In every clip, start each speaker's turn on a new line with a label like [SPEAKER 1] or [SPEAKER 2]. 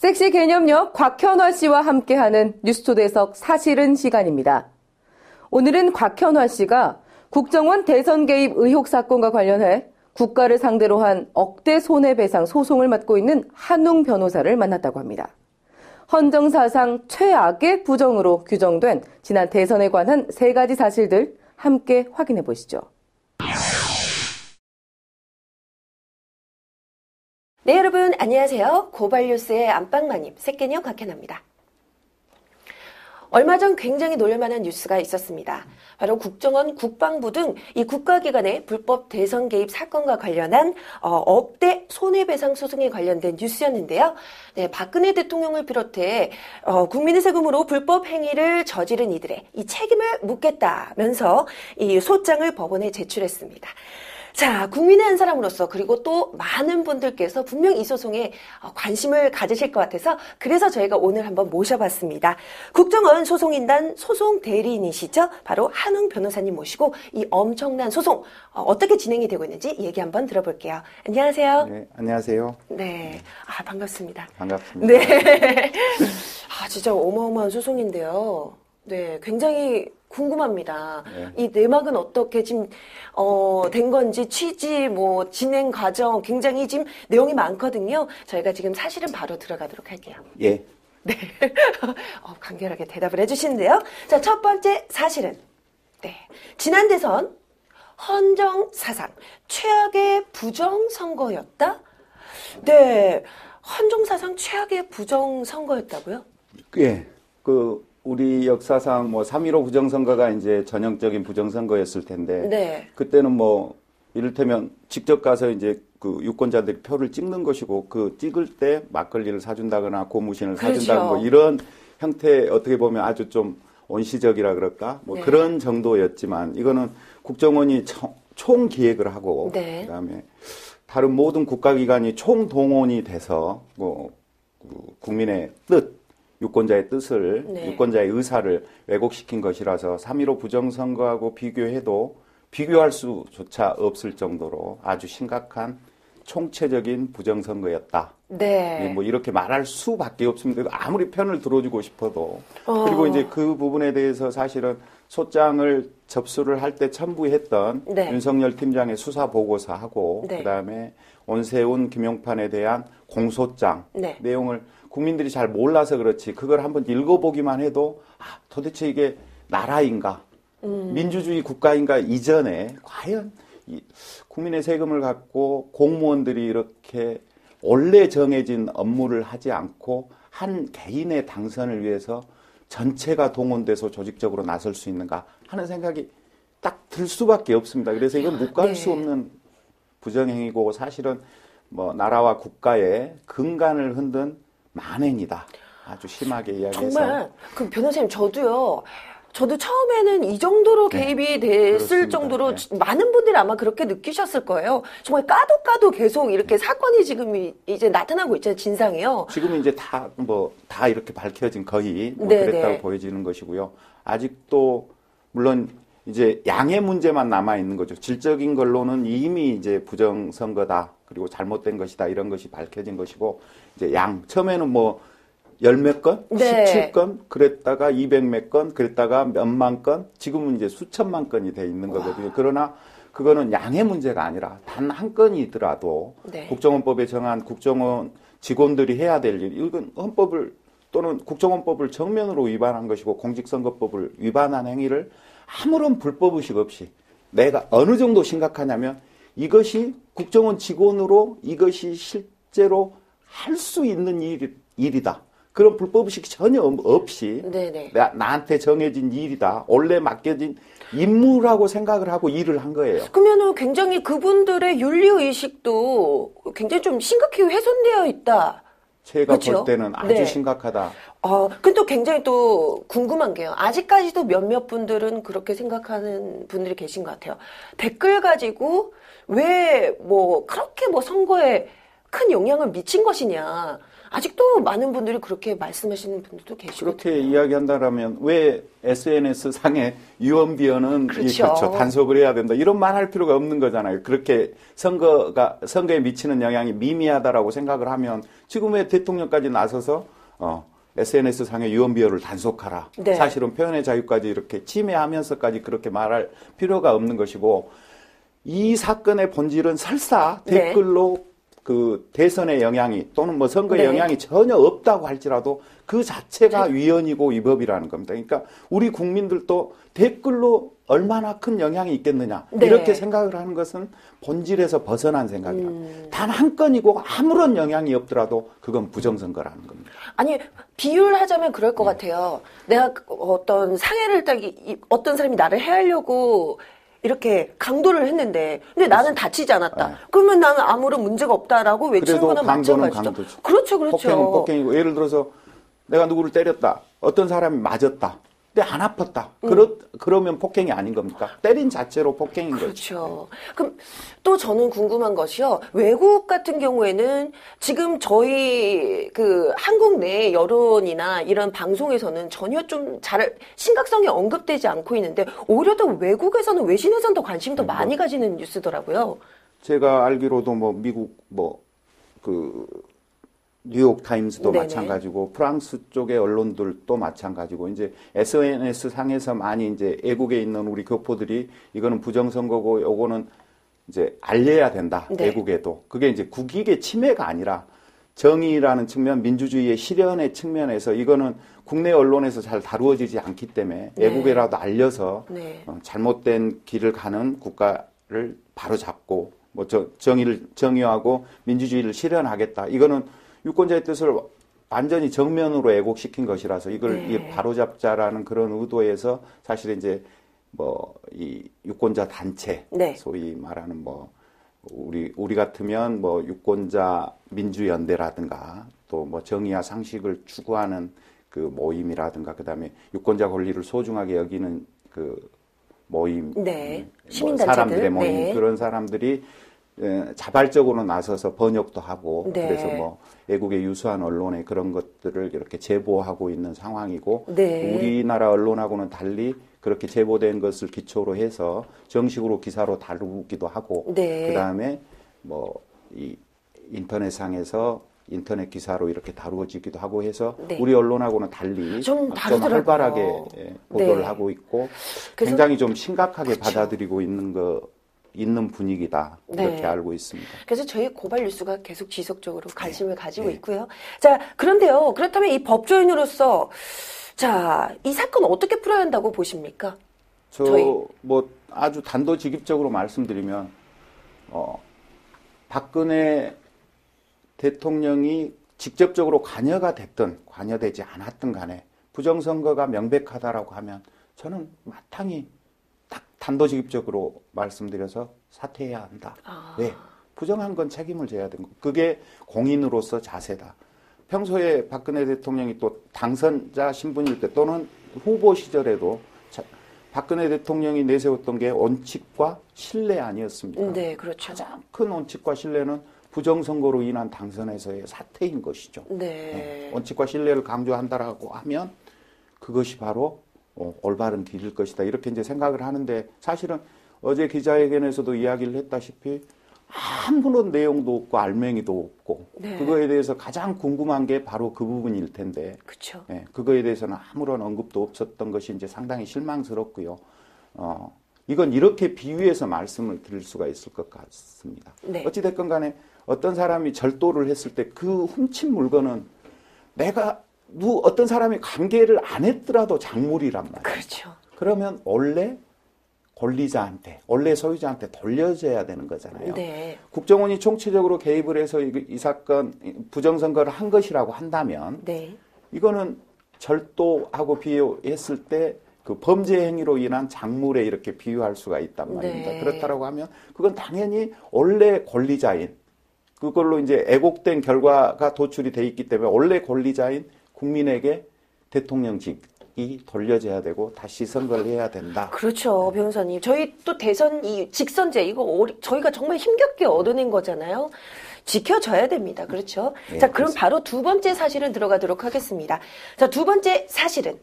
[SPEAKER 1] 섹시 개념역 곽현화 씨와 함께하는 뉴스초대석 사실은 시간입니다. 오늘은 곽현화 씨가 국정원 대선 개입 의혹 사건과 관련해 국가를 상대로 한 억대 손해배상 소송을 맡고 있는 한웅 변호사를 만났다고 합니다. 헌정사상 최악의 부정으로 규정된 지난 대선에 관한 3가지 사실들 함께 확인해 보시죠.
[SPEAKER 2] 네, 여러분 안녕하세요. 고발뉴스의 안방마님 색개념 곽현아입니다. 얼마 전 굉장히 놀랄만한 뉴스가 있었습니다. 바로 국정원, 국방부 등 이 국가기관의 불법 대선 개입 사건과 관련한 억대 손해배상 소송에 관련된 뉴스였는데요. 네, 박근혜 대통령을 비롯해 국민의 세금으로 불법 행위를 저지른 이들의 이 책임을 묻겠다면서 이 소장을 법원에 제출했습니다. 자, 국민의 한 사람으로서 그리고 또 많은 분들께서 분명 이 소송에 관심을 가지실 것 같아서 그래서 저희가 오늘 한번 모셔봤습니다. 국정원 소송인단 소송 대리인이시죠? 바로 한웅 변호사님 모시고 이 엄청난 소송 어떻게 진행이 되고 있는지 얘기 한번 들어볼게요. 안녕하세요.
[SPEAKER 3] 네, 안녕하세요.
[SPEAKER 2] 네, 반갑습니다.
[SPEAKER 3] 반갑습니다.
[SPEAKER 2] 네, 진짜 어마어마한 소송인데요. 네, 굉장히 궁금합니다.
[SPEAKER 3] 네.
[SPEAKER 2] 이 내막은 어떻게 지금 된 건지 취지, 뭐 진행 과정 굉장히 지금 내용이 많거든요. 저희가 지금 사실은 바로 들어가도록 할게요.
[SPEAKER 3] 예.
[SPEAKER 2] 네, 간결하게 대답을 해주시는데요. 자, 첫 번째 사실은 네, 지난 대선 헌정 사상 최악의 부정 선거였다. 네, 헌정 사상 최악의 부정 선거였다고요?
[SPEAKER 3] 예. 우리 역사상 3.15 부정선거가 이제 전형적인 부정선거였을 텐데,
[SPEAKER 2] 네.
[SPEAKER 3] 그때는 이를테면 직접 가서 이제 유권자들이 표를 찍는 것이고, 찍을 때 막걸리를 사준다거나 고무신을 사준다거나 이런 형태 어떻게 보면 아주 좀 원시적이라 그럴까?
[SPEAKER 2] 네.
[SPEAKER 3] 그런 정도였지만, 이거는 국정원이 총 기획을 하고,
[SPEAKER 2] 네.
[SPEAKER 3] 그다음에 다른 모든 국가기관이 총 동원이 돼서, 국민의 뜻, 유권자의 뜻을,
[SPEAKER 2] 네.
[SPEAKER 3] 유권자의 의사를 왜곡시킨 것이라서 3.15 부정선거하고 비교해도 비교할 수조차 없을 정도로 아주 심각한 총체적인 부정선거였다.
[SPEAKER 2] 네.
[SPEAKER 3] 이렇게 말할 수밖에 없습니다. 아무리 편을 들어주고 싶어도. 그리고 이제 그 부분에 대해서 사실은 소장을 접수를 할 때 첨부했던
[SPEAKER 2] 네.
[SPEAKER 3] 윤석열 팀장의 수사 보고서하고
[SPEAKER 2] 네.
[SPEAKER 3] 그다음에 원세훈, 김용판에 대한 공소장
[SPEAKER 2] 네.
[SPEAKER 3] 내용을 국민들이 잘 몰라서 그렇지 그걸 한번 읽어보기만 해도 도대체 이게 나라인가 민주주의 국가인가 이전에 과연 국민의 세금을 갖고 공무원들이 이렇게 원래 정해진 업무를 하지 않고 한 개인의 당선을 위해서 전체가 동원돼서 조직적으로 나설 수 있는가 하는 생각이 딱 들 수밖에 없습니다. 그래서 이건 묵과할 수 없는 부정행위고 사실은 나라와 국가의 근간을 흔든 만행이다. 아주 심하게 이야기해서.
[SPEAKER 2] 정말 변호사님 저도 처음에는 이 정도로 개입이 됐을
[SPEAKER 3] 그렇습니다.
[SPEAKER 2] 정도로 많은 분들이 아마 그렇게 느끼셨을 거예요. 정말 까도 계속 이렇게 사건이 지금 이제 나타나고 있잖아요. 진상이요.
[SPEAKER 3] 지금 이제 다 이렇게 밝혀진 거의 그랬다고 보여지는 것이고요. 아직도 물론 이제 양의 문제만 남아 있는 거죠. 질적인 걸로는 이미 이제 부정선거다. 그리고 잘못된 것이다. 이런 것이 밝혀진 것이고 이제 처음에는 열몇 건, 17건, 그랬다가 200몇 건, 그랬다가 몇만 건, 지금은 이제 수천만 건이 돼 있는 거거든요. 그러나 그거는 양의 문제가 아니라 단 한 건이더라도 국정원법에 정한 국정원 직원들이 해야 될 일, 이건 헌법을 또는 국정원법을 정면으로 위반한 것이고 공직선거법을 위반한 행위를 아무런 불법의식 없이 내가 어느 정도 심각하냐면 이것이 국정원 직원으로 이것이 실제로 할 수 있는 일이다. 그런 불법의식이 전혀 없이 나한테 정해진 일이다. 원래 맡겨진 임무라고 생각을 하고 일을 한 거예요.
[SPEAKER 2] 그러면은 굉장히 그분들의 윤리의식도 굉장히 좀 심각히 훼손되어 있다.
[SPEAKER 3] 제가 볼 때는 아주 심각하다.
[SPEAKER 2] 근데 또 굉장히 또 궁금한 게요. 아직까지도 몇몇 분들은 그렇게 생각하는 분들이 계신 것 같아요. 댓글 가지고 왜 그렇게 선거에 큰 영향을 미친 것이냐. 아직도 많은 분들이 그렇게 말씀하시는 분들도 계시거든요.
[SPEAKER 3] 그렇게 이야기한다라면 왜 SNS 상의 유언비어는
[SPEAKER 2] 그렇죠.
[SPEAKER 3] 단속을 해야 된다. 이런 말 할 필요가 없는 거잖아요. 그렇게 선거에 미치는 영향이 미미하다라고 생각을 하면 지금 왜 대통령까지 나서서 SNS 상의 유언비어를 단속하라.
[SPEAKER 2] 네.
[SPEAKER 3] 사실은 표현의 자유까지 이렇게 침해하면서까지 그렇게 말할 필요가 없는 것이고 이 사건의 본질은 설사 댓글로 그 대선의 영향이 또는 뭐 선거의 영향이 전혀 없다고 할지라도 그 자체가 위헌이고 위법이라는 겁니다. 그러니까 우리 국민들도 댓글로 얼마나 큰 영향이 있겠느냐 이렇게 생각을 하는 것은 본질에서 벗어난 생각이다. 단 한 건이고 아무런 영향이 없더라도 그건 부정선거라는 겁니다.
[SPEAKER 2] 아니 비유를 하자면 그럴 것 같아요. 내가 어떤 상해를 어떤 사람이 나를 해하려고 이렇게 강도를 했는데 근데 나는 다치지 않았다. 그러면 나는 아무런 문제가 없다라고 외치는 거나 마찬가지죠.
[SPEAKER 3] 강도죠.
[SPEAKER 2] 그렇죠.
[SPEAKER 3] 폭행은 폭행이고 예를 들어서 내가 누구를 때렸다. 어떤 사람이 맞았다. 근데 안 아팠다. 그러면 폭행이 아닌 겁니까? 때린 자체로 폭행인 거죠.
[SPEAKER 2] 그렇죠. 그럼 또 저는 궁금한 것이요. 외국 같은 경우에는 지금 저희 그 한국 내 여론이나 이런 방송에서는 전혀 좀 잘 심각성이 언급되지 않고 있는데 오히려 더 외국에서는 외신에서는 더 관심이 더 많이 가지는 뉴스더라고요.
[SPEAKER 3] 제가 알기로도 뭐 미국 뉴욕 타임스도 마찬가지고 프랑스 쪽의 언론들도 마찬가지고 이제 SNS 상에서 많이 이제 애국에 있는 우리 교포들이 이거는 부정선거고 요거는 이제 알려야 된다. 애국에도. 그게 이제 국익의 침해가 아니라 정의라는 측면, 민주주의의 실현의 측면에서 이거는 국내 언론에서 잘 다루어지지 않기 때문에 애국에라도 알려서 잘못된 길을 가는 국가를 바로잡고 뭐 정의하고 민주주의를 실현하겠다. 이거는 유권자의 뜻을 완전히 정면으로 애곡시킨 것이라서 이걸 바로잡자라는 그런 의도에서 사실 이제 이 유권자 단체 소위 말하는 우리 같으면 유권자 민주연대라든가 또 정의와 상식을 추구하는 그 모임이라든가 그다음에 유권자 권리를 소중하게 여기는 그 모임, 사람들의 모임 그런 사람들이 자발적으로 나서서 번역도 하고 그래서 애국의 유수한 언론에 그런 것들을 이렇게 제보하고 있는 상황이고 우리나라 언론하고는 달리 그렇게 제보된 것을 기초로 해서 정식으로 기사로 다루기도 하고 그다음에 이 인터넷상에서 인터넷 기사로 이렇게 다루어지기도 하고 해서 우리 언론하고는 달리 좀 활발하게 보도를 하고 있고 굉장히 좀 심각하게 받아들이고 있는 분위기다. 이렇게 알고 있습니다.
[SPEAKER 2] 그래서 저희 고발 뉴스가 계속 지속적으로 관심을 가지고 있고요. 자, 그런데요. 그렇다면 이 법조인으로서 자, 이 사건 어떻게 풀어야 한다고 보십니까?
[SPEAKER 3] 아주 단도직입적으로 말씀드리면 박근혜 대통령이 직접적으로 관여가 됐든 관여되지 않았든 간에 부정선거가 명백하다라고 하면 저는 마땅히 딱 단도직입적으로 말씀드려서 사퇴해야 한다. 왜? 부정한 건 책임을 져야 되는 거. 그게 공인으로서 자세다. 평소에 박근혜 대통령이 또 당선자 신분일 때 또는 후보 시절에도 박근혜 대통령이 내세웠던 게 원칙과 신뢰 아니었습니까?
[SPEAKER 2] 네, 그렇죠.
[SPEAKER 3] 가장 큰 원칙과 신뢰는 부정선거로 인한 당선에서의 사퇴인 것이죠. 원칙과 신뢰를 강조한다라고 하면 그것이 바로 올바른 길일 것이다. 이렇게 이제 생각을 하는데 사실은 어제 기자회견에서도 이야기를 했다시피 아무런 내용도 없고 알맹이도 없고 그거에 대해서 가장 궁금한 게 바로 그 부분일 텐데 그거에 대해서는 아무런 언급도 없었던 것이 이제 상당히 실망스럽고요. 이건 이렇게 비유해서 말씀을 드릴 수가 있을 것 같습니다. 어찌됐건 간에 어떤 사람이 절도를 했을 때 그 훔친 물건은 어떤 사람이 관계를 안 했더라도 작물이란 말이에요.
[SPEAKER 2] 그렇죠.
[SPEAKER 3] 그러면 원래 권리자한테, 원래 소유자한테 돌려줘야 되는 거잖아요. 국정원이 총체적으로 개입을 해서 이 사건 부정선거를 한 것이라고 한다면 이거는 절도하고 비유했을 때 그 범죄 행위로 인한 작물에 이렇게 비유할 수가 있단 말입니다. 그렇다라고 하면 그건 당연히 원래 권리자인 그걸로 이제 애곡된 결과가 도출이 돼 있기 때문에 원래 권리자인 국민에게 대통령직이 돌려져야 되고 다시 선거를 해야 된다.
[SPEAKER 2] 그렇죠, 변호사님. 저희 또 대선 이 직선제 이거 저희가 정말 힘겹게 얻어낸 거잖아요. 지켜져야 됩니다. 그렇죠?
[SPEAKER 3] 네,
[SPEAKER 2] 자, 그럼
[SPEAKER 3] 그렇습니다.
[SPEAKER 2] 바로 두 번째 사실은 들어가도록 하겠습니다. 자, 두 번째 사실은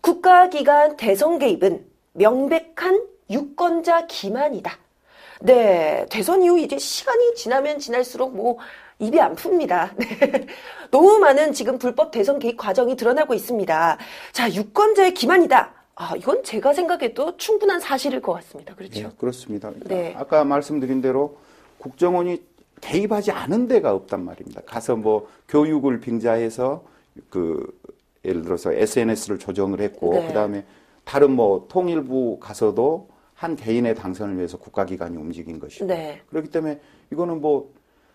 [SPEAKER 2] 국가기관 대선 개입은 명백한 유권자 기만이다. 네, 대선 이후 이제 시간이 지나면 지날수록 뭐 입이 안 풉니다. 네. 너무 많은 지금 불법 대선 개입 과정이 드러나고 있습니다. 자, 유권자의 기만이다. 아, 이건 제가 생각해도 충분한 사실일 것 같습니다. 그렇죠?
[SPEAKER 3] 네, 그렇습니다.
[SPEAKER 2] 네.
[SPEAKER 3] 아까 말씀드린 대로 국정원이 개입하지 않은 데가 없단 말입니다. 가서 뭐 교육을 빙자해서 예를 들어서 SNS를 조정을 했고
[SPEAKER 2] 네.
[SPEAKER 3] 그다음에 다른 뭐 통일부 가서도 한 개인의 당선을 위해서 국가기관이 움직인 것이고
[SPEAKER 2] 네.
[SPEAKER 3] 그렇기 때문에 이거는 뭐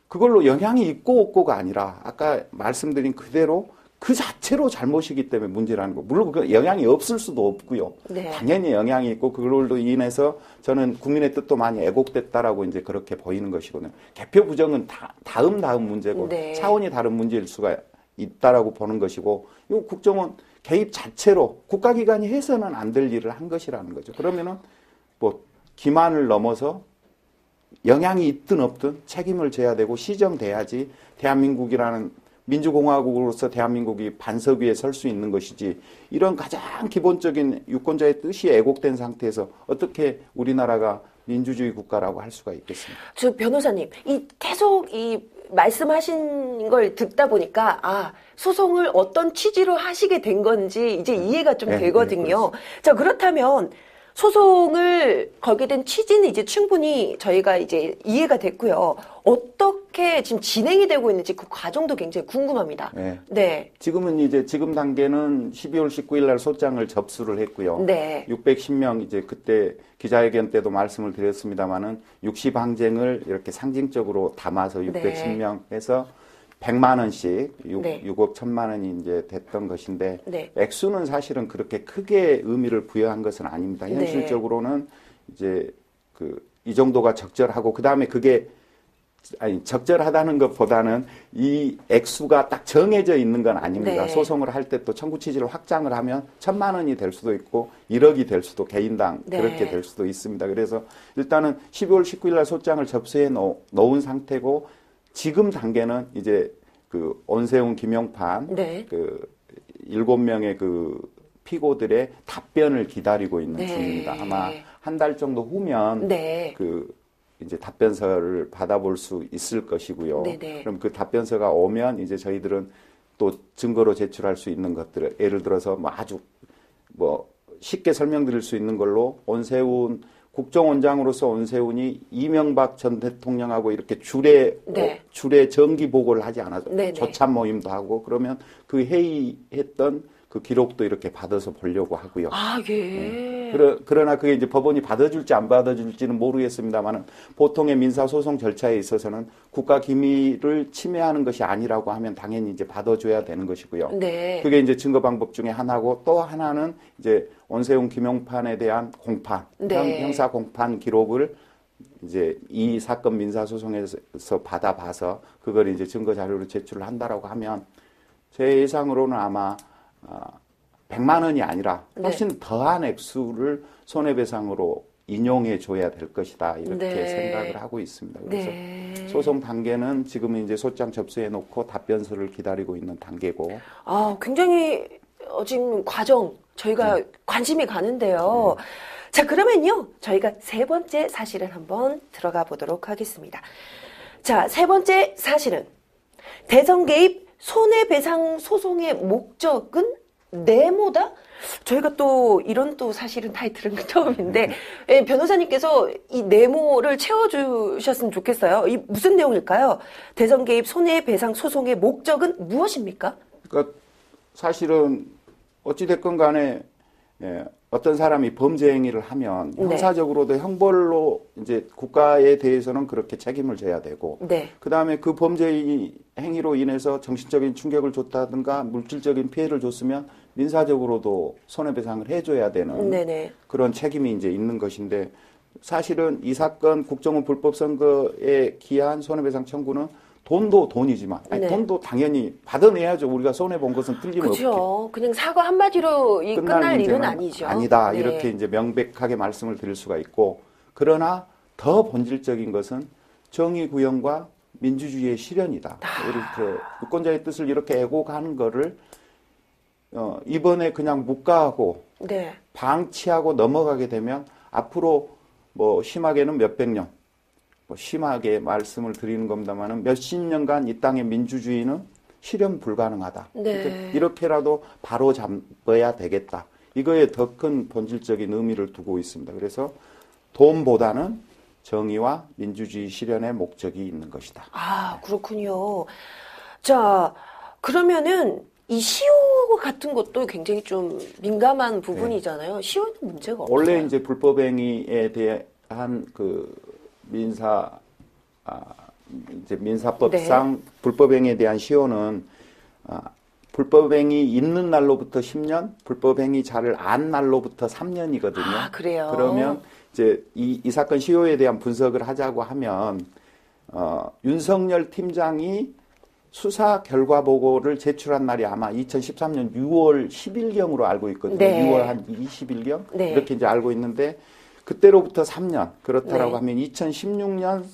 [SPEAKER 3] 그걸로 영향이 있고 없고가 아니라 아까 말씀드린 그대로 그 자체로 잘못이기 때문에 문제라는 거. 물론 그 영향이 없을 수도 없고요.
[SPEAKER 2] 네.
[SPEAKER 3] 당연히 영향이 있고 그걸로 인해서 저는 국민의 뜻도 많이 왜곡됐다라고 이제 그렇게 보이는 것이거든요. 개표 부정은 다음 문제고
[SPEAKER 2] 네.
[SPEAKER 3] 차원이 다른 문제일 수가 있다라고 보는 것이고 이 국정원 개입 자체로 국가기관이 해서는 안 될 일을 한 것이라는 거죠. 그러면은 뭐 기만을 넘어서 영향이 있든 없든 책임을 져야 되고 시정돼야지 대한민국이라는 민주공화국으로서 대한민국이 반석 위에 설 수 있는 것이지 이런 가장 기본적인 유권자의 뜻이 왜곡된 상태에서 어떻게 우리나라가 민주주의 국가라고 할 수가 있겠습니까?
[SPEAKER 2] 저 변호사님, 계속 말씀하신 걸 듣다 보니까 소송을 어떤 취지로 하시게 된 건지 이제 이해가 좀
[SPEAKER 3] 네,
[SPEAKER 2] 되거든요.
[SPEAKER 3] 네,
[SPEAKER 2] 자, 그렇다면 소송을 걸게 된 취지는 이제 충분히 저희가 이제 이해가 됐고요. 어떻게 지금 진행이 되고 있는지 그 과정도 굉장히 궁금합니다.
[SPEAKER 3] 네.
[SPEAKER 2] 네.
[SPEAKER 3] 지금은 이제 지금 단계는 12월 19일 날 소장을 접수를 했고요.
[SPEAKER 2] 네.
[SPEAKER 3] 610명 이제 그때 기자회견 때도 말씀을 드렸습니다마는 육시방쟁을 이렇게 상징적으로 담아서 610명 해서 100만 원씩 6억 1천만 원이 이제 됐던 것인데
[SPEAKER 2] 네.
[SPEAKER 3] 액수는 사실은 그렇게 크게 의미를 부여한 것은 아닙니다. 현실적으로는 이제 이 정도가 적절하고 그다음에 그게 적절하다는 것보다는 이 액수가 딱 정해져 있는 건 아닙니다.
[SPEAKER 2] 네.
[SPEAKER 3] 소송을 할 때 또 청구 취지를 확장을 하면 1,000만 원이 될 수도 있고 1억이 될 수도 개인당
[SPEAKER 2] 네.
[SPEAKER 3] 그렇게 될 수도 있습니다. 그래서 일단은 12월 19일 날 소장을 접수해 놓은 상태고 지금 단계는 이제 온세훈 김용판
[SPEAKER 2] 네.
[SPEAKER 3] 7명의 피고들의 답변을 기다리고 있는
[SPEAKER 2] 네.
[SPEAKER 3] 중입니다. 아마 한 달 정도 후면
[SPEAKER 2] 네.
[SPEAKER 3] 이제 답변서를 받아볼 수 있을 것이고요.
[SPEAKER 2] 네네.
[SPEAKER 3] 그럼 그 답변서가 오면 이제 저희들은 또 증거로 제출할 수 있는 것들을 예를 들어서 뭐 아주 쉽게 설명드릴 수 있는 걸로 온세훈 국정원장으로서 온세훈이 이명박 전 대통령하고 이렇게 줄에 정기 보고를 하지 않아서 조참 모임도 하고 그러면 그 회의했던 그 기록도 이렇게 받아서 보려고 하고요.
[SPEAKER 2] 예.
[SPEAKER 3] 그러나 그게 이제 법원이 받아줄지 안 받아줄지는 모르겠습니다만은 보통의 민사소송 절차에 있어서는 국가 기밀을 침해하는 것이 아니라고 하면 당연히 이제 받아줘야 되는 것이고요.
[SPEAKER 2] 네.
[SPEAKER 3] 그게 이제 증거 방법 중에 하나고 또 하나는 이제 온세훈 김용판에 대한 공판, 형사 공판 기록을 이제 이 사건 민사소송에서 받아봐서 그걸 이제 증거 자료로 제출을 한다라고 하면 제 예상으로는 아마 100만 원이 아니라 훨씬 더한 액수를 손해배상으로 인용해 줘야 될 것이다 이렇게 생각을 하고 있습니다. 그래서 소송 단계는 지금은 이제 소장 접수해 놓고 답변서를 기다리고 있는 단계고.
[SPEAKER 2] 굉장히 지금 과정 저희가 관심이 가는데요. 자, 그러면요 저희가 세 번째 사실을 한번 들어가 보도록 하겠습니다. 자, 세 번째 사실은 대선 개입 손해배상 소송의 목적은 네모다? 저희가 또 이런 또 사실은 타이틀은 처음인데 변호사님께서 이 네모를 채워주셨으면 좋겠어요. 이 무슨 내용일까요? 대선 개입 손해배상 소송의 목적은 무엇입니까?
[SPEAKER 3] 그러니까 사실은 어찌됐건 간에 어떤 사람이 범죄 행위를 하면 형사적으로도 형벌로 이제 국가에 대해서는 그렇게 책임을 져야 되고 그 다음에 그 범죄 행위로 인해서 정신적인 충격을 줬다든가 물질적인 피해를 줬으면 민사적으로도 손해배상을 해줘야 되는 그런 책임이 이제 있는 것인데 사실은 이 사건 국정원 불법 선거에 기한 손해배상 청구는 돈도 돈이지만 돈도 당연히 받아내야죠. 우리가 손해본 것은 틀림없게.
[SPEAKER 2] 그렇죠. 그냥 사과 한마디로 끝날 일은 아니죠.
[SPEAKER 3] 아니다. 이렇게 이제 명백하게 말씀을 드릴 수가 있고 그러나 더 본질적인 것은 정의 구현과 민주주의의 실현이다. 이렇게 유권자의 뜻을 이렇게 애고가는 거를 이번에 그냥 묵과하고
[SPEAKER 2] 네.
[SPEAKER 3] 방치하고 넘어가게 되면 앞으로 뭐 심하게는 몇백 년, 뭐 심하게 말씀을 드리는 겁니다만은 몇십 년간 이 땅의 민주주의는 실현 불가능하다.
[SPEAKER 2] 네.
[SPEAKER 3] 이렇게라도 바로 잡아야 되겠다. 이거에 더 큰 본질적인 의미를 두고 있습니다. 그래서 돈보다는 정의와 민주주의 실현의 목적이 있는 것이다.
[SPEAKER 2] 아, 그렇군요. 자, 그러면은 이 시효 같은 것도 굉장히 좀 민감한 부분이잖아요. 시효는 문제가 없어요.
[SPEAKER 3] 원래 이제 불법행위에 대한 그 민사법상
[SPEAKER 2] 네.
[SPEAKER 3] 불법행위에 대한 시효는 불법행위 있는 날로부터 10년, 불법행위 자를 안 날로부터 3년이거든요.
[SPEAKER 2] 아, 그래요?
[SPEAKER 3] 그러면 이제 이 사건 시효에 대한 분석을 하자고 하면 윤석열 팀장이 수사 결과 보고를 제출한 날이 아마 2013년 6월 10일경으로 알고 있거든요.
[SPEAKER 2] 네.
[SPEAKER 3] 6월 한 20일경
[SPEAKER 2] 네.
[SPEAKER 3] 이렇게 이제 알고 있는데 그때로부터 3년 그렇다라고
[SPEAKER 2] 네.
[SPEAKER 3] 하면 2016년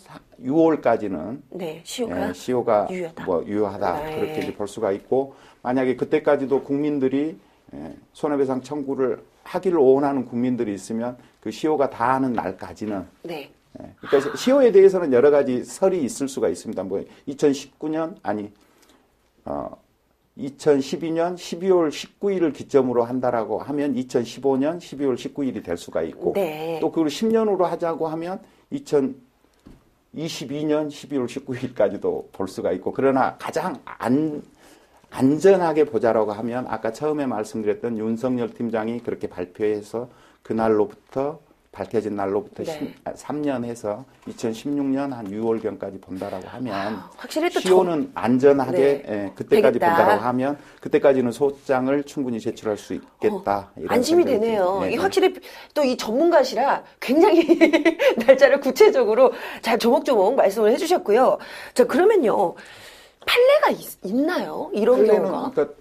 [SPEAKER 3] 6월까지는
[SPEAKER 2] 네, 시효가
[SPEAKER 3] 시효가
[SPEAKER 2] 유효하다.
[SPEAKER 3] 유효하다.
[SPEAKER 2] 네.
[SPEAKER 3] 그렇게 이제 볼 수가 있고 만약에 그때까지도 국민들이 손해배상 청구를 하기를 원하는 국민들이 있으면 그 시효가 다하는 날까지는
[SPEAKER 2] 네.
[SPEAKER 3] 그러니까 시효에 대해서는 여러 가지 설이 있을 수가 있습니다. 뭐 2012년 12월 19일을 기점으로 한다라고 하면 2015년 12월 19일이 될 수가 있고
[SPEAKER 2] 네.
[SPEAKER 3] 또 그걸 10년으로 하자고 하면 2022년 12월 19일까지도 볼 수가 있고 그러나 가장 안전하게 보자라고 하면 아까 처음에 말씀드렸던 윤석열 팀장이 그렇게 발표해서 그날로부터 밝혀진 날로부터
[SPEAKER 2] 네.
[SPEAKER 3] 3년 해서 2016년 한 6월경까지 본다라고 하면
[SPEAKER 2] 확실히 또
[SPEAKER 3] 시효는 안전하게
[SPEAKER 2] 네.
[SPEAKER 3] 그때까지
[SPEAKER 2] 되겠다.
[SPEAKER 3] 본다라고 하면 그때까지는 소장을 충분히 제출할 수 있겠다. 이런
[SPEAKER 2] 안심이
[SPEAKER 3] 생각이
[SPEAKER 2] 되네요.
[SPEAKER 3] 듭니다.
[SPEAKER 2] 이 확실히 또 이 전문가시라 굉장히 날짜를 구체적으로 잘 조목조목 말씀을 해주셨고요. 자, 그러면요. 판례가 있나요? 이런
[SPEAKER 3] 판례는
[SPEAKER 2] 경우가?
[SPEAKER 3] 그러니까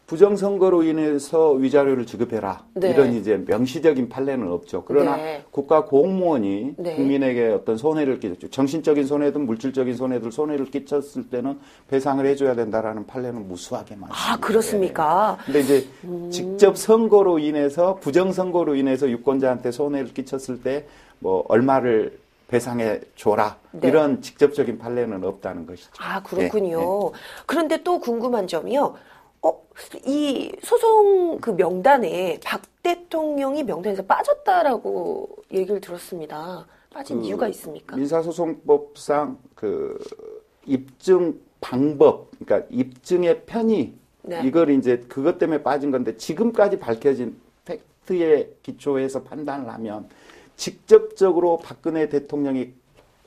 [SPEAKER 3] 부정선거로 인해서 위자료를 지급해라.
[SPEAKER 2] 네.
[SPEAKER 3] 이런 이제 명시적인 판례는 없죠. 그러나
[SPEAKER 2] 네.
[SPEAKER 3] 국가 공무원이
[SPEAKER 2] 네.
[SPEAKER 3] 국민에게 어떤 손해를 끼쳤죠. 정신적인 손해든 물질적인 손해를 끼쳤을 때는 배상을 해줘야 된다라는 판례는 무수하게 많습니다.
[SPEAKER 2] 아, 그렇습니까?
[SPEAKER 3] 근데 이제 직접 선거로 인해서 부정선거로 인해서 유권자한테 손해를 끼쳤을 때 뭐 얼마를 배상해 줘라.
[SPEAKER 2] 네.
[SPEAKER 3] 이런 직접적인 판례는 없다는 것이죠.
[SPEAKER 2] 아, 그렇군요.
[SPEAKER 3] 네.
[SPEAKER 2] 그런데 또 궁금한 점이요. 이 소송 그 명단에 박 대통령이 명단에서 빠졌다라고 얘기를 들었습니다. 빠진 이유가 있습니까?
[SPEAKER 3] 민사소송법상 그 입증 방법, 그러니까 입증의 편의,
[SPEAKER 2] 네.
[SPEAKER 3] 이걸 이제 그것 때문에 빠진 건데 지금까지 밝혀진 팩트에 기초해서 판단을 하면 직접적으로 박근혜 대통령이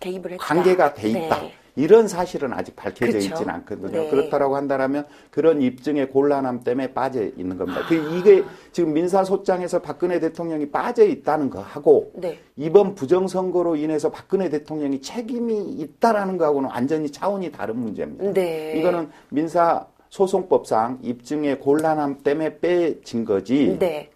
[SPEAKER 2] 개입을 했다.
[SPEAKER 3] 관계가 돼 있다.
[SPEAKER 2] 네.
[SPEAKER 3] 이런 사실은 아직 밝혀져
[SPEAKER 2] 그쵸?
[SPEAKER 3] 있지는 않거든요.
[SPEAKER 2] 네.
[SPEAKER 3] 그렇다라고 한다면 그런 입증의 곤란함 때문에 빠져 있는 겁니다. 이게 지금 민사소장에서 박근혜 대통령이 빠져 있다는 거하고
[SPEAKER 2] 네.
[SPEAKER 3] 이번 부정선거로 인해서 박근혜 대통령이 책임이 있다라는 거하고는 완전히 차원이 다른 문제입니다.
[SPEAKER 2] 네.
[SPEAKER 3] 이거는 민사소송법상 입증의 곤란함 때문에 빼진 거지.
[SPEAKER 2] 네.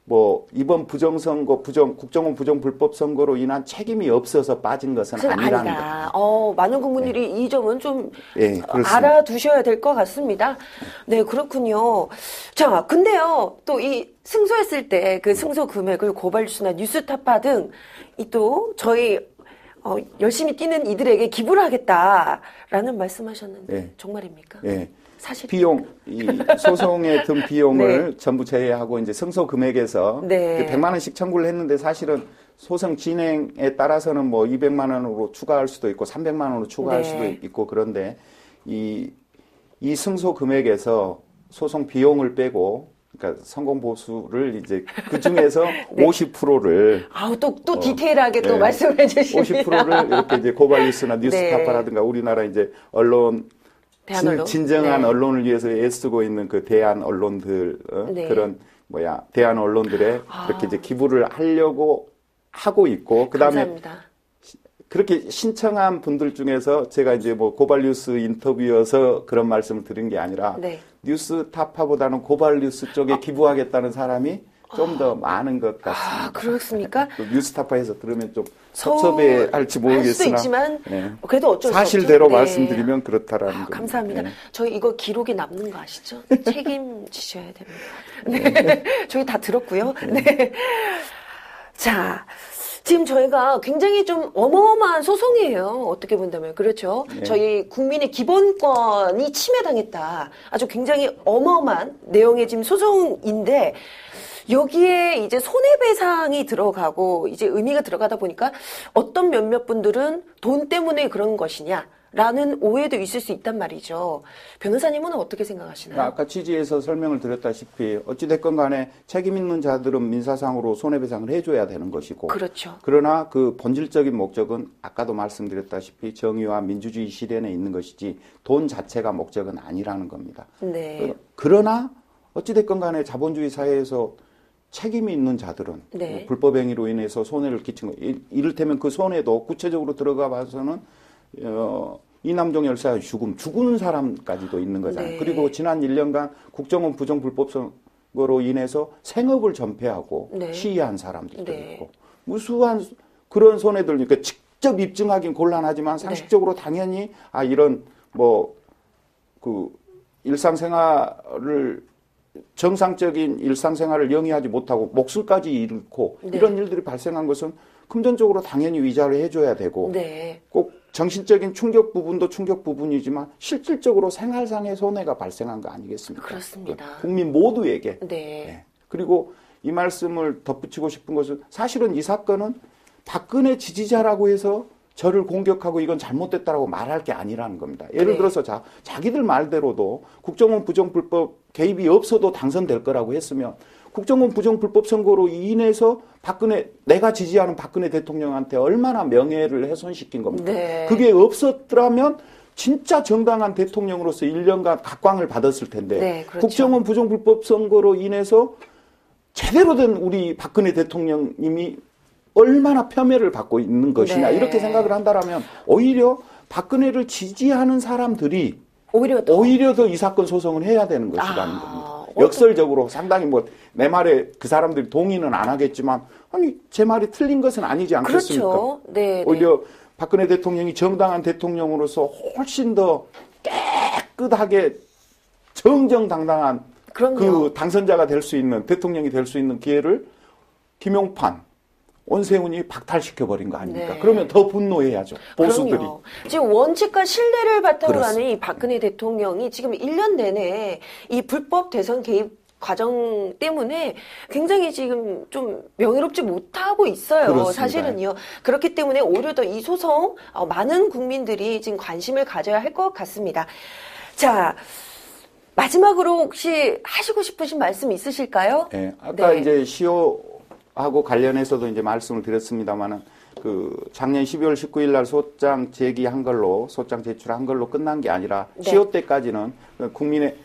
[SPEAKER 3] 뭐 이번 부정선거 국정원 부정불법 선거로 인한 책임이 없어서 빠진 것은 아니라는
[SPEAKER 2] 아니다.
[SPEAKER 3] 겁니다.
[SPEAKER 2] 많은 국민들이 이 점은 좀
[SPEAKER 3] 예, 그렇습니다.
[SPEAKER 2] 알아두셔야 될 것 같습니다. 네, 그렇군요. 자, 근데요, 또 이 승소했을 때 그 승소 금액을 고발뉴스나 뉴스타파 등 이 또 저희 열심히 뛰는 이들에게 기부를 하겠다라는 말씀하셨는데
[SPEAKER 3] 예.
[SPEAKER 2] 정말입니까?
[SPEAKER 3] 예.
[SPEAKER 2] 사실
[SPEAKER 3] 비용, 이 소송에 든 비용을
[SPEAKER 2] 네.
[SPEAKER 3] 전부 제외하고 이제 승소 금액에서
[SPEAKER 2] 네.
[SPEAKER 3] 100만 원씩 청구를 했는데 사실은 소송 진행에 따라서는 뭐 200만 원으로 추가할 수도 있고 300만 원으로 추가할
[SPEAKER 2] 네.
[SPEAKER 3] 수도 있고 그런데 이 승소 금액에서 소송 비용을 빼고 그러니까 성공 보수를 이제 그 중에서
[SPEAKER 2] 네.
[SPEAKER 3] 50%를
[SPEAKER 2] 또 디테일하게 또 말씀을 해주십니다.
[SPEAKER 3] 50%를 이렇게 이제 고발뉴스나 뉴스타파라든가 우리나라 이제 언론
[SPEAKER 2] 대한언론?
[SPEAKER 3] 진정한
[SPEAKER 2] 네.
[SPEAKER 3] 언론을 위해서 애쓰고 있는 그 대한 언론들
[SPEAKER 2] 네.
[SPEAKER 3] 그런 대한 언론들에 그렇게 이제 기부를 하려고 하고 있고 그다음에
[SPEAKER 2] 감사합니다.
[SPEAKER 3] 그렇게 신청한 분들 중에서 제가 이제 뭐 고발뉴스 인터뷰여서 그런 말씀을 드린 게 아니라
[SPEAKER 2] 네.
[SPEAKER 3] 뉴스타파보다는 고발뉴스 쪽에 기부하겠다는 사람이 좀 더 많은 것 같습니다.
[SPEAKER 2] 아, 그렇습니까?
[SPEAKER 3] 뉴스타파에서 들으면 좀 섭섭해할지 모르겠으나
[SPEAKER 2] 할 수도 있지만
[SPEAKER 3] 네.
[SPEAKER 2] 그래도 어쩔 수 없죠.
[SPEAKER 3] 사실대로
[SPEAKER 2] 네.
[SPEAKER 3] 말씀드리면 그렇다라는 겁니다.
[SPEAKER 2] 감사합니다.
[SPEAKER 3] 네.
[SPEAKER 2] 저희 이거 기록에 남는 거 아시죠? 책임지셔야 됩니다. 네. 저희 다 들었고요. 네. 자, 지금 저희가 굉장히 좀 어마어마한 소송이에요. 어떻게 본다면. 그렇죠.
[SPEAKER 3] 네.
[SPEAKER 2] 저희 국민의 기본권이 침해당했다. 아주 굉장히 어마어마한 내용의 지금 소송인데 여기에 이제 손해배상이 들어가고 이제 의미가 들어가다 보니까 어떤 몇몇 분들은 돈 때문에 그런 것이냐라는 오해도 있을 수 있단 말이죠. 변호사님은 어떻게 생각하시나요?
[SPEAKER 3] 아까 취지에서 설명을 드렸다시피 어찌됐건 간에 책임 있는 자들은 민사상으로 손해배상을 해줘야 되는 것이고
[SPEAKER 2] 그렇죠.
[SPEAKER 3] 그러나 그 본질적인 목적은 아까도 말씀드렸다시피 정의와 민주주의 실현에 있는 것이지 돈 자체가 목적은 아니라는 겁니다.
[SPEAKER 2] 네.
[SPEAKER 3] 그러나 어찌됐건 간에 자본주의 사회에서 책임이 있는 자들은
[SPEAKER 2] 네.
[SPEAKER 3] 불법 행위로 인해서 손해를 끼친 거 이를테면 그 손해도 구체적으로 들어가 봐서는 이남종 열사의 죽은 사람까지도 있는 거잖아요.
[SPEAKER 2] 네.
[SPEAKER 3] 그리고 지난 1년간 국정원 부정 불법 선거로 인해서 생업을 전폐하고
[SPEAKER 2] 네.
[SPEAKER 3] 시위한 사람들도
[SPEAKER 2] 네.
[SPEAKER 3] 있고 무수한 그런 손해들 그러니까 직접 입증하기는 곤란하지만 상식적으로 당연히 이런 그 일상생활을 정상적인 일상생활을 영위하지 못하고 목숨까지 잃고
[SPEAKER 2] 네.
[SPEAKER 3] 이런 일들이 발생한 것은 금전적으로 당연히 위자를 해줘야 되고
[SPEAKER 2] 네.
[SPEAKER 3] 꼭 정신적인 충격 부분도 충격 부분이지만 실질적으로 생활상의 손해가 발생한 거 아니겠습니까?
[SPEAKER 2] 그렇습니다.
[SPEAKER 3] 국민 모두에게.
[SPEAKER 2] 네.
[SPEAKER 3] 네. 그리고 이 말씀을 덧붙이고 싶은 것은 사실은 이 사건은 박근혜 지지자라고 해서 저를 공격하고 이건 잘못됐다라고 말할 게 아니라는 겁니다. 예를
[SPEAKER 2] 네.
[SPEAKER 3] 들어서 자기들 말대로도 국정원 부정 불법 개입이 없어도 당선될 거라고 했으면 국정원 부정 불법 선거로 인해서 내가 지지하는 박근혜 대통령한테 얼마나 명예를 훼손시킨 겁니까?
[SPEAKER 2] 네.
[SPEAKER 3] 그게 없었더라면 진짜 정당한 대통령으로서 1년간 각광을 받았을 텐데
[SPEAKER 2] 네, 그렇죠.
[SPEAKER 3] 국정원 부정 불법 선거로 인해서 제대로 된 우리 박근혜 대통령님이 얼마나 폄훼를 받고 있는 것이냐
[SPEAKER 2] 네.
[SPEAKER 3] 이렇게 생각을 한다라면 오히려 박근혜를 지지하는 사람들이
[SPEAKER 2] 오히려
[SPEAKER 3] 더 이 사건 소송을 해야 되는 것이라는 겁니다.
[SPEAKER 2] 어떤-
[SPEAKER 3] 역설적으로 상당히 내 말에 그 사람들이 동의는 안 하겠지만 아니 제 말이 틀린 것은 아니지 않겠습니까?
[SPEAKER 2] 그렇죠. 네.
[SPEAKER 3] 오히려 박근혜 대통령이 정당한 대통령으로서 훨씬 더 깨끗하게 정정당당한
[SPEAKER 2] 그럼요.
[SPEAKER 3] 그 당선자가 될 수 있는 대통령이 될 수 있는 기회를 김용판 원세훈이 박탈시켜버린 거 아닙니까?
[SPEAKER 2] 네.
[SPEAKER 3] 그러면 더 분노해야죠. 보수들이.
[SPEAKER 2] 그럼요. 지금 원칙과 신뢰를 바탕으로
[SPEAKER 3] 그렇습니다.
[SPEAKER 2] 하는 이 박근혜 대통령이 지금 1년 내내 이 불법 대선 개입 과정 때문에 굉장히 지금 좀 명예롭지 못하고 있어요.
[SPEAKER 3] 그렇습니다.
[SPEAKER 2] 사실은요. 그렇기 때문에 오히려 더 이 소송 많은 국민들이 지금 관심을 가져야 할 것 같습니다. 자, 마지막으로 혹시 하시고 싶으신 말씀 있으실까요?
[SPEAKER 3] 네, 아까
[SPEAKER 2] 네.
[SPEAKER 3] 이제 시효하고 관련해서도 이제 말씀을 드렸습니다만은 그 작년 12월 19일 날 소장 제기한 걸로 소장 제출한 걸로 끝난 게 아니라
[SPEAKER 2] 네.
[SPEAKER 3] 시효 때까지는 국민의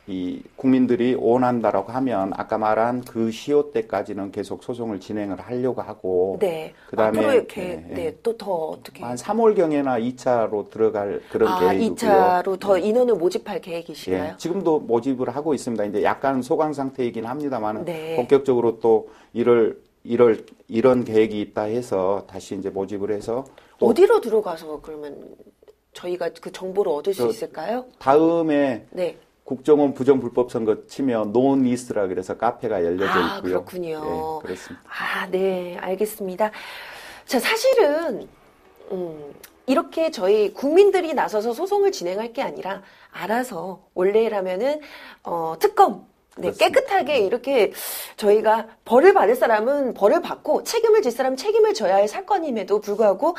[SPEAKER 3] 이 국민들이 원한다라고 하면 아까 말한 그 시효 때까지는 계속 소송을 진행을 하려고 하고
[SPEAKER 2] 네.
[SPEAKER 3] 그다음에
[SPEAKER 2] 앞으로 이렇게 또 더 어떻게
[SPEAKER 3] 한 3월경에나 2차로 들어갈 그런 계획이고요.
[SPEAKER 2] 2차로 더 인원을 모집할 계획이신가요?
[SPEAKER 3] 예, 지금도 모집을 하고 있습니다. 이제 약간 소강 상태이긴 합니다만
[SPEAKER 2] 네.
[SPEAKER 3] 본격적으로 또 이런 계획이 있다 해서 다시 이제 모집을 해서 또
[SPEAKER 2] 어디로 들어가서 그러면 저희가 그 정보를 얻을 수 있을까요?
[SPEAKER 3] 다음에
[SPEAKER 2] 네.
[SPEAKER 3] 국정원 부정 불법 선거 치면 논리스트라 그래서 카페가 열려져 있고요.
[SPEAKER 2] 그렇군요.
[SPEAKER 3] 예, 그렇습니다.
[SPEAKER 2] 네, 알겠습니다. 자, 사실은 이렇게 저희 국민들이 나서서 소송을 진행할 게 아니라 알아서 원래라면은 특검 네,
[SPEAKER 3] 그렇습니다.
[SPEAKER 2] 깨끗하게 이렇게 저희가 벌을 받을 사람은 벌을 받고 책임을 질 사람은 책임을 져야 할 사건임에도 불구하고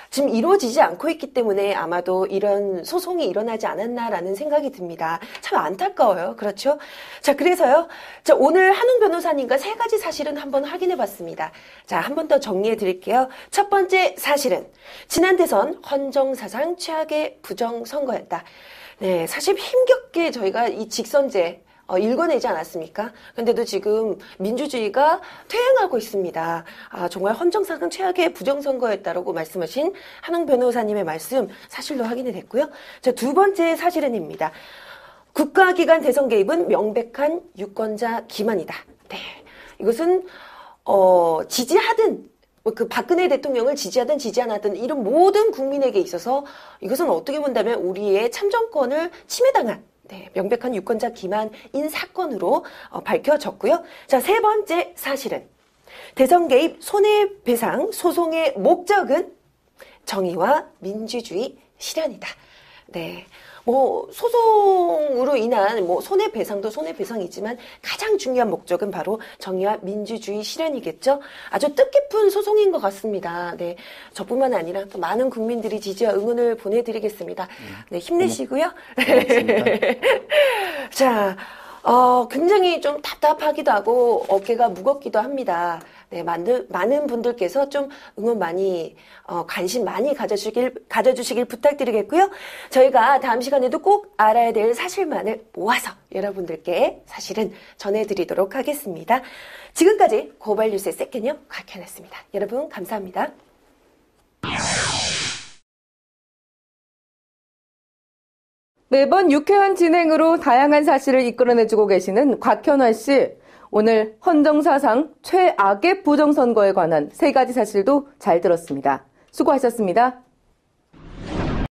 [SPEAKER 2] 지금 이루어지지 않고 있기 때문에 아마도 이런 소송이 일어나지 않았나라는 생각이 듭니다. 참 안타까워요. 그렇죠? 자, 그래서요. 자, 오늘 한웅 변호사님과 3가지 사실은 한번 확인해 봤습니다. 자, 한 번 더 정리해 드릴게요. 첫 번째 사실은 지난 대선 헌정사상 최악의 부정선거였다. 네, 사실 힘겹게 저희가 이 직선제 읽어내지 않았습니까? 근데도 지금 민주주의가 퇴행하고 있습니다. 정말 헌정사상 최악의 부정선거였다라고 말씀하신 한웅 변호사님의 말씀 사실로 확인이 됐고요. 자, 두 번째 사실은입니다. 국가기관 대선 개입은 명백한 유권자 기만이다. 네. 이것은 지지하든 그 박근혜 대통령을 지지하든 지지 안 하든 이런 모든 국민에게 있어서 이것은 어떻게 본다면 우리의 참정권을 침해당한 명백한 유권자 기만인 사건으로 밝혀졌고요. 자, 세 번째 사실은 대선 개입 손해배상 소송의 목적은 정의와 민주주의 실현이다. 네. 소송으로 인한 손해배상도 손해배상이지만 가장 중요한 목적은 바로 정의와 민주주의 실현이겠죠. 아주 뜻깊은 소송인 것 같습니다. 네. 저뿐만 아니라 또 많은 국민들이 지지와 응원을 보내드리겠습니다. 네. 힘내시고요. 자, 굉장히 좀 답답하기도 하고 어깨가 무겁기도 합니다. 네, 많은 분들께서 좀 응원 많이, 관심 많이 가져주시길 부탁드리겠고요. 저희가 다음 시간에도 꼭 알아야 될 사실만을 모아서 여러분들께 사실은 전해드리도록 하겠습니다. 지금까지 고발뉴스의 세컨형 곽현아였습니다. 여러분, 감사합니다.
[SPEAKER 1] 매번 유쾌한 진행으로 다양한 사실을 이끌어내주고 계시는 곽현아 씨. 오늘 헌정사상 최악의 부정선거에 관한 3가지 사실도 잘 들었습니다. 수고하셨습니다.